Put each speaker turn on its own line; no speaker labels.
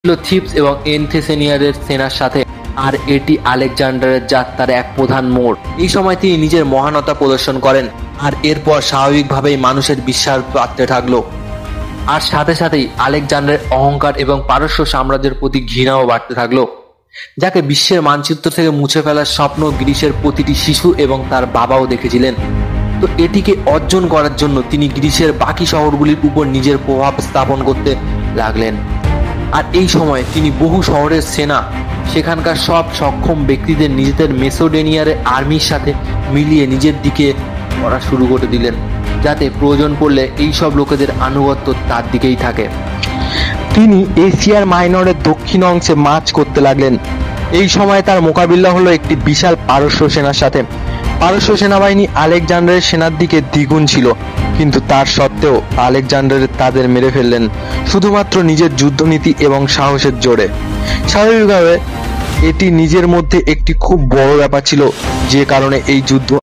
ছিল থিবস এবং এনথেসেনিয়ারের সেনার সাথে, আর এটি আলেকজান্ডারের যাত্রার এক প্রধান মোড়। এই সময় তিনি নিজের মহানতা প্রদর্শন করেন, আর এরপর স্বাভাবিকভাবেই মানুষের বিশ্বাস বাড়তে থাকলো। আর সাথে সাথেই আলেকজান্ডারের অহংকার এবং পারস্য সাম্রাজ্যের প্রতি ঘৃণাও বাড়তে থাকলো, যাকে বিশ্বের মানচিত্র থেকে মুছে ফেলার স্বপ্ন গ্রিসের প্রতিটি শিশু এবং তার বাবাও দেখেছিলেন। তো এটিকে অর্জন করার জন্য তিনি গ্রিসের বাকি শহরগুলির উপর নিজের প্রভাব স্থাপন করতে লাগলেন। আর এই সময় তিনি বহু শহরের সেনা, সেখানকার সব সক্ষম ব্যক্তিদের নিজেদের মেসোডেনিয়ার আর্মির সাথে মিলিয়ে নিজের দিকে করা শুরু করে দিলেন, যাতে প্রয়োজন পড়লে এই সব লোকেদের আনুগত্য তার দিকেই থাকে। তিনি এশিয়ার মাইনরের দক্ষিণ অংশে মার্চ করতে লাগলেন। এই সময় তার মোকাবিলা হলো একটি বিশাল পারস্য সেনার সাথে। পারস্য সেনাবাহিনী আলেকজান্ডারের সেনার দিকে দ্বিগুণ ছিল, কিন্তু তার সত্ত্বেও আলেকজান্ডার তাদের মেরে ফেললেন শুধুমাত্র নিজের যুদ্ধনীতি এবং সাহসের জোরে। স্বাভাবিকভাবে এটি নিজের মধ্যে একটি খুব বড় ব্যাপার ছিল, যে কারণে এই যুদ্ধ